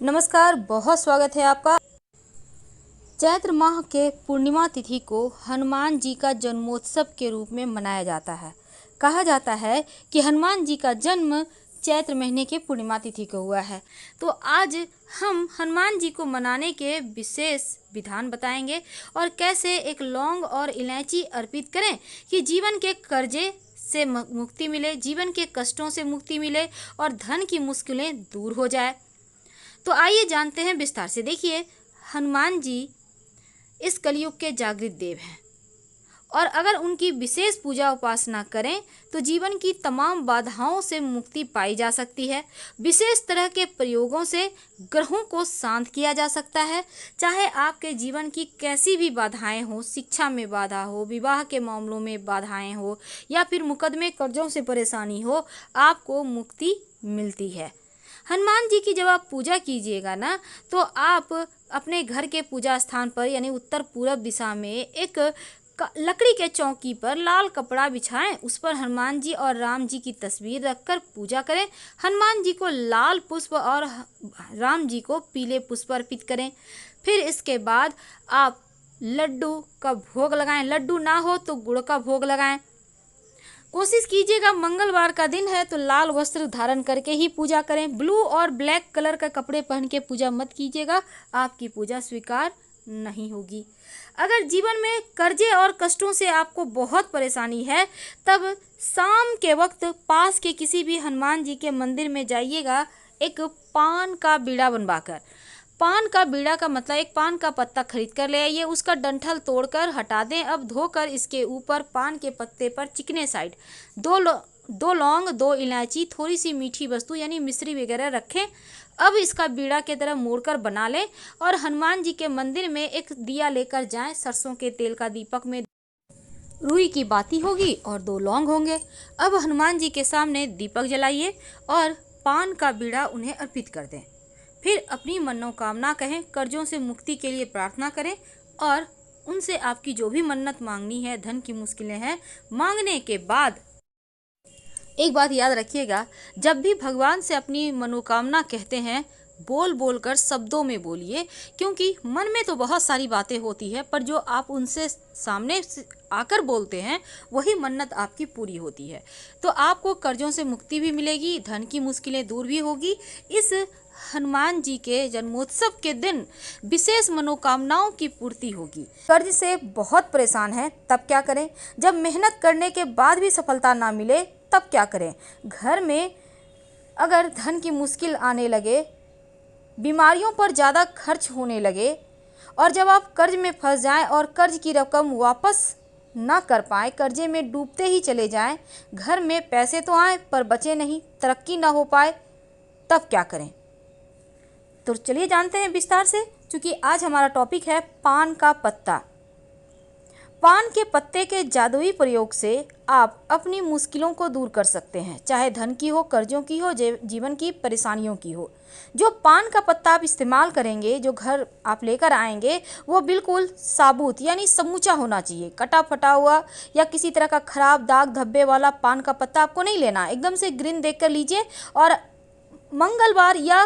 नमस्कार, बहुत स्वागत है आपका। चैत्र माह के पूर्णिमा तिथि को हनुमान जी का जन्मोत्सव के रूप में मनाया जाता है। कहा जाता है कि हनुमान जी का जन्म चैत्र महीने के पूर्णिमा तिथि को हुआ है। तो आज हम हनुमान जी को मनाने के विशेष विधान बताएंगे और कैसे एक लौंग और इलायची अर्पित करें कि जीवन के कर्जे से मुक्ति मिले, जीवन के कष्टों से मुक्ति मिले और धन की मुश्किलें दूर हो जाए। तो आइए जानते हैं विस्तार से। देखिए, हनुमान जी इस कलयुग के जागृत देव हैं और अगर उनकी विशेष पूजा उपासना करें तो जीवन की तमाम बाधाओं से मुक्ति पाई जा सकती है। विशेष तरह के प्रयोगों से ग्रहों को शांत किया जा सकता है। चाहे आपके जीवन की कैसी भी बाधाएं हो, शिक्षा में बाधा हो, विवाह के मामलों में बाधाएं हो या फिर मुकदमे कर्जों से परेशानी हो, आपको मुक्ति मिलती है। हनुमान जी की जब आप पूजा कीजिएगा ना, तो आप अपने घर के पूजा स्थान पर यानी उत्तर पूरब दिशा में एक लकड़ी के चौकी पर लाल कपड़ा बिछाएं, उस पर हनुमान जी और राम जी की तस्वीर रखकर पूजा करें। हनुमान जी को लाल पुष्प और राम जी को पीले पुष्प अर्पित करें। फिर इसके बाद आप लड्डू का भोग लगाएं। लड्डू ना हो तो गुड़ का भोग लगाएं। कोशिश कीजिएगा, मंगलवार का दिन है तो लाल वस्त्र धारण करके ही पूजा करें। ब्लू और ब्लैक कलर का कपड़े पहन के पूजा मत कीजिएगा, आपकी पूजा स्वीकार नहीं होगी। अगर जीवन में कर्जे और कष्टों से आपको बहुत परेशानी है, तब शाम के वक्त पास के किसी भी हनुमान जी के मंदिर में जाइएगा। एक पान का बीड़ा बनवाकर, पान का बीड़ा का मतलब एक पान का पत्ता खरीद कर ले आइए, उसका डंठल तोड़कर हटा दें। अब धोकर इसके ऊपर पान के पत्ते पर चिकने साइड दो लौंग, 2 इलायची, थोड़ी सी मीठी वस्तु यानी मिश्री वगैरह रखें। अब इसका बीड़ा की तरह मोड़कर बना लें और हनुमान जी के मंदिर में एक दिया लेकर जाएं। सरसों के तेल का दीपक में रुई की बाती होगी और 2 लौंग होंगे। अब हनुमान जी के सामने दीपक जलाइए और पान का बीड़ा उन्हें अर्पित कर दें। फिर अपनी मनोकामना कहें, कर्जों से मुक्ति के लिए प्रार्थना करें और उनसे आपकी जो भी मन्नत मांगनी है, धन की मुश्किलें हैं, मांगने के बाद एक बात याद रखिएगा, जब भी भगवान से अपनी मनोकामना कहते हैं, बोल बोल कर शब्दों में बोलिए, क्योंकि मन में तो बहुत सारी बातें होती है, पर जो आप उनसे सामने आकर बोलते हैं वही मन्नत आपकी पूरी होती है। तो आपको कर्जों से मुक्ति भी मिलेगी, धन की मुश्किलें दूर भी होगी। इस हनुमान जी के जन्मोत्सव के दिन विशेष मनोकामनाओं की पूर्ति होगी। कर्ज से बहुत परेशान हैं, तब क्या करें? जब मेहनत करने के बाद भी सफलता ना मिले तब क्या करें? घर में अगर धन की मुश्किल आने लगे, बीमारियों पर ज़्यादा खर्च होने लगे और जब आप कर्ज में फंस जाएं और कर्ज की रकम वापस ना कर पाएँ, कर्जे में डूबते ही चले जाएं, घर में पैसे तो आए पर बचे नहीं, तरक्की ना हो पाए, तब क्या करें? तो चलिए जानते हैं विस्तार से, क्योंकि आज हमारा टॉपिक है पान का पत्ता। पान के पत्ते के जादुई प्रयोग से आप अपनी मुश्किलों को दूर कर सकते हैं, चाहे धन की हो, कर्जों की हो, जीवन की परेशानियों की हो। जो पान का पत्ता आप इस्तेमाल करेंगे, जो घर आप लेकर आएंगे, वो बिल्कुल साबुत यानी समूचा होना चाहिए। कटा फटा हुआ या किसी तरह का खराब दाग धब्बे वाला पान का पत्ता आपको नहीं लेना। एकदम से ग्रीन देख कर लीजिए और मंगलवार या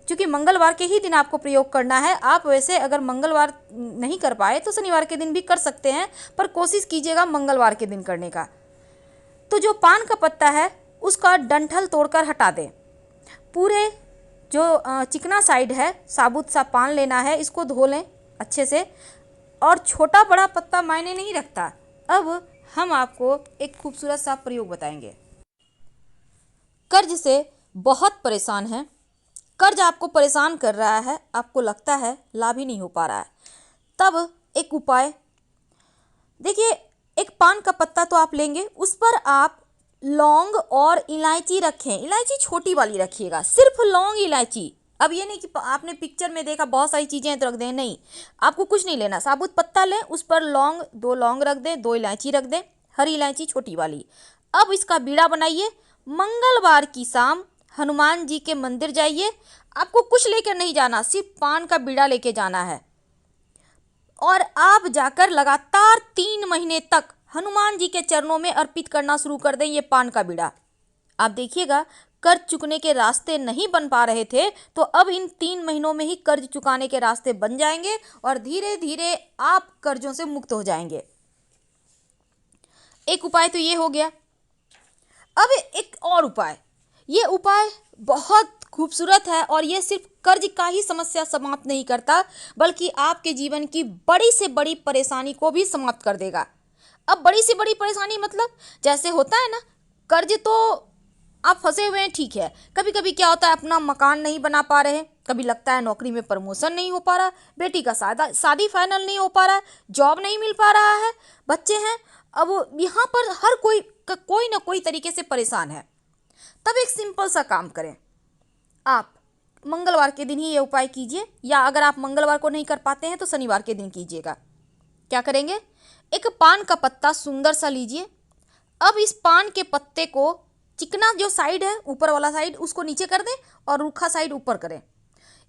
क्योंकि मंगलवार के ही दिन आपको प्रयोग करना है। आप वैसे अगर मंगलवार नहीं कर पाए तो शनिवार के दिन भी कर सकते हैं, पर कोशिश कीजिएगा मंगलवार के दिन करने का। तो जो पान का पत्ता है उसका डंठल तोड़कर हटा दें। पूरे जो चिकना साइड है, साबुत सा पान लेना है, इसको धो लें अच्छे से। और छोटा बड़ा पत्ता मायने नहीं रखता। अब हम आपको एक खूबसूरत सा प्रयोग बताएंगे। कर्ज से बहुत परेशान हैं, कर्ज आपको परेशान कर रहा है, आपको लगता है लाभ ही नहीं हो पा रहा है, तब एक उपाय देखिए। एक पान का पत्ता तो आप लेंगे, उस पर आप लौंग और इलायची रखें। इलायची छोटी वाली रखिएगा, सिर्फ लौंग इलायची। अब ये नहीं कि आपने पिक्चर में देखा बहुत सारी चीज़ें तो रख दें, नहीं, आपको कुछ नहीं लेना। साबुत पत्ता लें, उस पर लौंग, 2 लौंग रख दें, 2 इलायची रख दें, हरी इलायची छोटी वाली। अब इसका बीड़ा बनाइए। मंगलवार की शाम हनुमान जी के मंदिर जाइए। आपको कुछ लेकर नहीं जाना, सिर्फ पान का बीड़ा लेके जाना है और आप जाकर लगातार 3 महीने तक हनुमान जी के चरणों में अर्पित करना शुरू कर दें ये पान का बीड़ा। आप देखिएगा कर्ज चुकने के रास्ते नहीं बन पा रहे थे, तो अब इन 3 महीनों में ही कर्ज चुकाने के रास्ते बन जाएंगे और धीरे धीरे आप कर्जों से मुक्त हो जाएंगे। एक उपाय तो ये हो गया। अब एक और उपाय, ये उपाय बहुत खूबसूरत है और ये सिर्फ कर्ज का ही समस्या समाप्त नहीं करता, बल्कि आपके जीवन की बड़ी से बड़ी परेशानी को भी समाप्त कर देगा। अब बड़ी से बड़ी परेशानी मतलब जैसे होता है ना, कर्ज तो आप फंसे हुए हैं, ठीक है। कभी कभी क्या होता है, अपना मकान नहीं बना पा रहे हैं, कभी लगता है नौकरी में प्रमोशन नहीं हो पा रहा, बेटी का शादी फाइनल नहीं हो पा रहा है, जॉब नहीं मिल पा रहा है, बच्चे हैं। अब यहाँ पर हर कोई ना कोई तरीके से परेशान है। तब एक सिंपल सा काम करें, आप मंगलवार के दिन ही ये उपाय कीजिए, या अगर आप मंगलवार को नहीं कर पाते हैं तो शनिवार के दिन कीजिएगा। क्या करेंगे, एक पान का पत्ता सुंदर सा लीजिए। अब इस पान के पत्ते को चिकना जो साइड है, ऊपर वाला साइड, उसको नीचे कर दें और रूखा साइड ऊपर करें।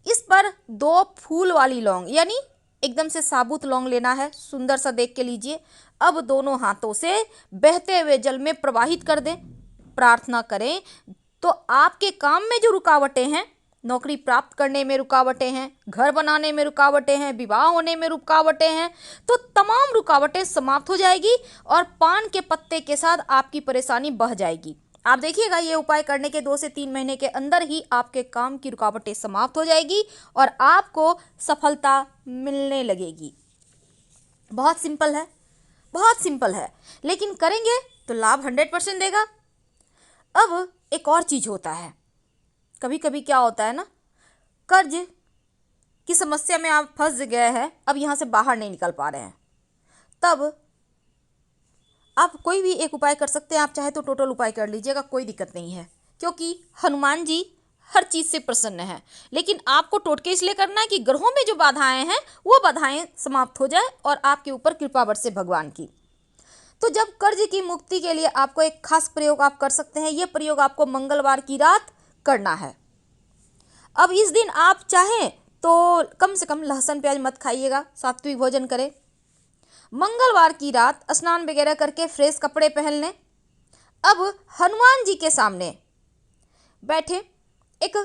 इस पर 2 फूल वाली लौंग, यानी एकदम से साबुत लौंग लेना है, सुंदर सा देख के लीजिए। अब दोनों हाथों से बहते हुए जल में प्रवाहित कर दें। प्रार्थना करें तो आपके काम में जो रुकावटें हैं, नौकरी प्राप्त करने में रुकावटें हैं, घर बनाने में रुकावटें हैं, विवाह होने में रुकावटें हैं, तो तमाम रुकावटें समाप्त हो जाएगी और पान के पत्ते के साथ आपकी परेशानी बह जाएगी। आप देखिएगा, ये उपाय करने के 2 से 3 महीने के अंदर ही आपके काम की रुकावटें समाप्त हो जाएगी और आपको सफलता मिलने लगेगी। बहुत सिंपल है, बहुत सिंपल है, लेकिन करेंगे तो लाभ 100% देगा। अब एक और चीज़ होता है, कभी कभी क्या होता है ना, कर्ज की समस्या में आप फंस गए हैं, अब यहाँ से बाहर नहीं निकल पा रहे हैं, तब आप कोई भी एक उपाय कर सकते हैं। आप चाहे तो टोटल उपाय कर लीजिएगा, कोई दिक्कत नहीं है, क्योंकि हनुमान जी हर चीज़ से प्रसन्न है। लेकिन आपको टोटके इसलिए करना है कि ग्रहों में जो बाधाएं हैं वो बाधाएं समाप्त हो जाए और आपके ऊपर कृपा बरसे भगवान की। तो जब कर्ज की मुक्ति के लिए आपको एक खास प्रयोग आप कर सकते हैं। ये प्रयोग आपको मंगलवार की रात करना है। अब इस दिन आप चाहें तो कम से कम लहसुन प्याज मत खाइएगा, सात्विक भोजन करें। मंगलवार की रात स्नान वगैरह करके फ्रेश कपड़े पहन लें। अब हनुमान जी के सामने बैठे एक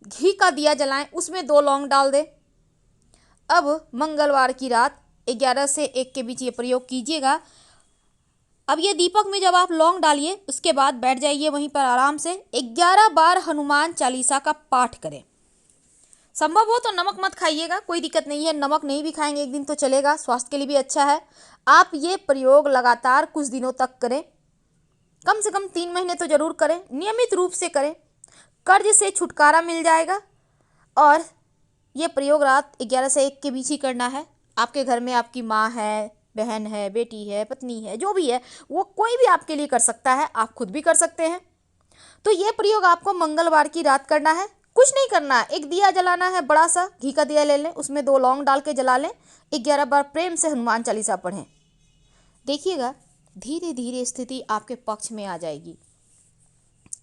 घी का दिया जलाएं, उसमें 2 लौंग डाल दें। अब मंगलवार की रात 11 से 1 के बीच ये प्रयोग कीजिएगा। अब ये दीपक में जब आप लौंग डालिए, उसके बाद बैठ जाइए वहीं पर आराम से, 11 बार हनुमान चालीसा का पाठ करें। संभव हो तो नमक मत खाइएगा, कोई दिक्कत नहीं है, नमक नहीं भी खाएंगे एक दिन तो चलेगा, स्वास्थ्य के लिए भी अच्छा है। आप ये प्रयोग लगातार कुछ दिनों तक करें, कम से कम 3 महीने तो जरूर करें, नियमित रूप से करें। कर्ज से छुटकारा मिल जाएगा। और ये प्रयोग रात 11 से 1 के बीच ही करना है। आपके घर में आपकी माँ है, बहन है, बेटी है, पत्नी है, जो भी है, वो कोई भी आपके लिए कर सकता है, आप खुद भी कर सकते हैं। तो ये प्रयोग आपको मंगलवार की रात करना है। कुछ नहीं करना है, एक दिया जलाना है, बड़ा सा घी का दिया ले लें, उसमें 2 लौंग डाल के जला लें, 11 बार प्रेम से हनुमान चालीसा पढ़ें। देखिएगा धीरे धीरे स्थिति आपके पक्ष में आ जाएगी।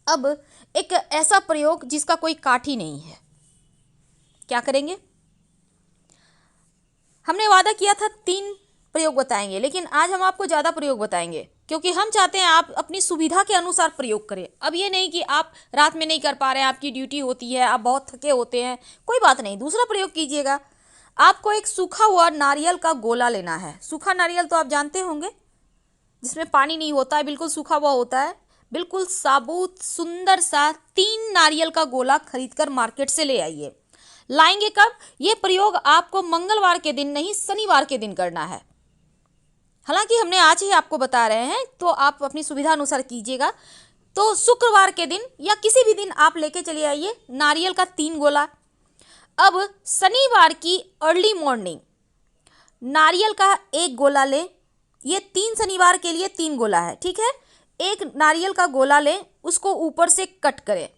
अब एक ऐसा प्रयोग जिसका कोई काठ ही नहीं है, क्या करेंगे? हमने वादा किया था 3 प्रयोग बताएंगे, लेकिन आज हम आपको ज़्यादा प्रयोग बताएंगे, क्योंकि हम चाहते हैं आप अपनी सुविधा के अनुसार प्रयोग करें। अब ये नहीं कि आप रात में नहीं कर पा रहे हैं, आपकी ड्यूटी होती है, आप बहुत थके होते हैं, कोई बात नहीं, दूसरा प्रयोग कीजिएगा। आपको एक सूखा हुआ नारियल का गोला लेना है। सूखा नारियल तो आप जानते होंगे, जिसमें पानी नहीं होता है, बिल्कुल सूखा हुआ होता है, बिल्कुल साबुत सुंदर सा 3 नारियल का गोला खरीदकर मार्केट से ले आइए। लाएंगे कब? ये प्रयोग आपको मंगलवार के दिन नहीं, शनिवार के दिन करना है। हालांकि हमने आज ही आपको बता रहे हैं, तो आप अपनी सुविधा अनुसार कीजिएगा। तो शुक्रवार के दिन या किसी भी दिन आप लेके चले आइए नारियल का 3 गोला। अब शनिवार की अर्ली मॉर्निंग नारियल का 1 गोला लें। ये 3 शनिवार के लिए 3 गोला है, ठीक है। एक नारियल का गोला लें, उसको ऊपर से कट करें,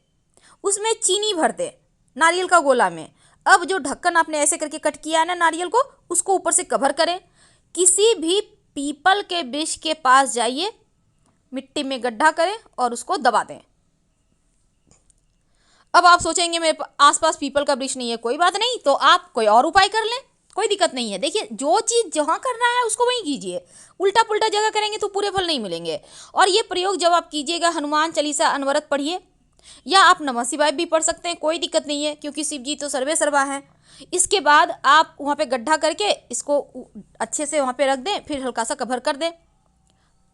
उसमें चीनी भर दें नारियल का गोला में। अब जो ढक्कन आपने ऐसे करके कट किया है ना नारियल को, उसको ऊपर से कवर करें। किसी भी पीपल के वृक्ष के पास जाइए, मिट्टी में गड्ढा करें और उसको दबा दें। अब आप सोचेंगे मेरे आसपास पीपल का वृक्ष नहीं है, कोई बात नहीं, तो आप कोई और उपाय कर लें, कोई दिक्कत नहीं है। देखिए, जो चीज़ जहाँ करना है उसको वहीं कीजिए, उल्टा पुल्टा जगह करेंगे तो पूरे फल नहीं मिलेंगे। और ये प्रयोग जब आप कीजिएगा, हनुमान चालीसा अनवरत पढ़िए, या आप नमः शिवाय भी पढ़ सकते हैं, कोई दिक्कत नहीं है, क्योंकि शिव जी तो सर्वे सर्वा हैं। इसके बाद आप वहाँ पे गड्ढा करके इसको अच्छे से वहाँ पे रख दें, फिर हल्का सा कवर कर दें।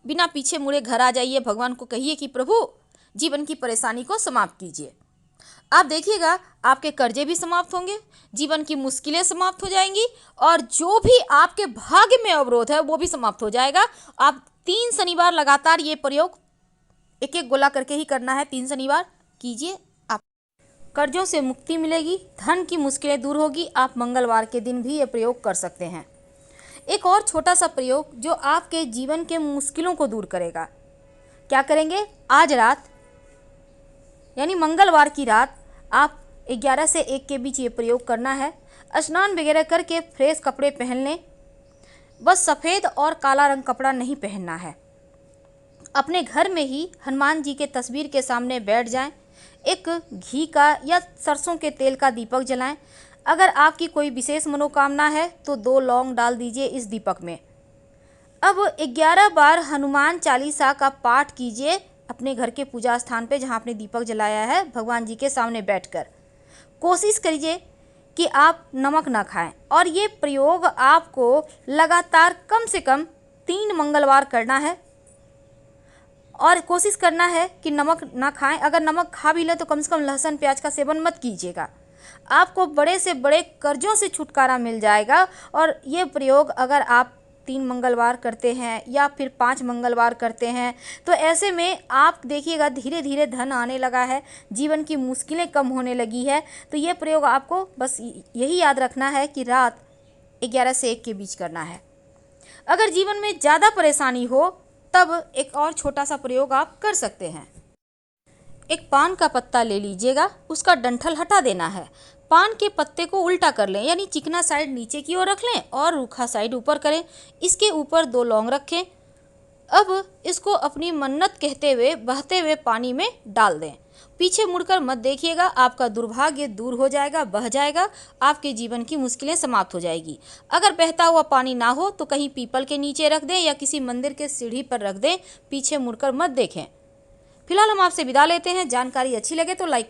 बिना पीछे मुड़े घर आ जाइए, भगवान को कहिए कि प्रभु जीवन की परेशानी को समाप्त कीजिए। आप देखिएगा आपके कर्जे भी समाप्त होंगे, जीवन की मुश्किलें समाप्त हो जाएंगी, और जो भी आपके भाग्य में अवरोध है वो भी समाप्त हो जाएगा। आप 3 शनिवार लगातार ये प्रयोग एक एक गोला करके ही करना है, 3 शनिवार कीजिए, आप कर्जों से मुक्ति मिलेगी, धन की मुश्किलें दूर होगी। आप मंगलवार के दिन भी ये प्रयोग कर सकते हैं। एक और छोटा सा प्रयोग जो आपके जीवन के मुश्किलों को दूर करेगा। क्या करेंगे? आज रात यानी मंगलवार की रात आप 11 से 1 के बीच ये प्रयोग करना है। स्नान वगैरह करके फ्रेश कपड़े पहन लें, बस सफ़ेद और काला रंग कपड़ा नहीं पहनना है। अपने घर में ही हनुमान जी के तस्वीर के सामने बैठ जाएं, एक घी का या सरसों के तेल का दीपक जलाएं। अगर आपकी कोई विशेष मनोकामना है तो 2 लौंग डाल दीजिए इस दीपक में। अब 11 बार हनुमान चालीसा का पाठ कीजिए अपने घर के पूजा स्थान पे, जहाँ आपने दीपक जलाया है, भगवान जी के सामने बैठकर। कोशिश करिए कि आप नमक ना खाएं, और ये प्रयोग आपको लगातार कम से कम 3 मंगलवार करना है। और कोशिश करना है कि नमक ना खाएं। अगर नमक खा भी लें तो कम से कम लहसुन प्याज का सेवन मत कीजिएगा। आपको बड़े से बड़े कर्जों से छुटकारा मिल जाएगा। और ये प्रयोग अगर आप 3 मंगलवार करते हैं या फिर 5 मंगलवार करते हैं तो ऐसे में आप देखिएगा धीरे धीरे धन आने लगा है, जीवन की मुश्किलें कम होने लगी है। तो ये प्रयोग आपको बस यही याद रखना है कि रात 11 से 1 के बीच करना है। अगर जीवन में ज़्यादा परेशानी हो तब एक और छोटा सा प्रयोग आप कर सकते हैं। एक पान का पत्ता ले लीजिएगा, उसका डंठल हटा देना है। पान के पत्ते को उल्टा कर लें, यानी चिकना साइड नीचे की ओर रख लें और रूखा साइड ऊपर करें। इसके ऊपर 2 लौंग रखें। अब इसको अपनी मन्नत कहते हुए बहते हुए पानी में डाल दें। पीछे मुड़कर मत देखिएगा, आपका दुर्भाग्य दूर हो जाएगा, बह जाएगा, आपके जीवन की मुश्किलें समाप्त हो जाएगी। अगर बहता हुआ पानी ना हो तो कहीं पीपल के नीचे रख दें या किसी मंदिर के सीढ़ी पर रख दें, पीछे मुड़कर मत देखें। फिलहाल हम आपसे विदा लेते हैं। जानकारी अच्छी लगे तो लाइक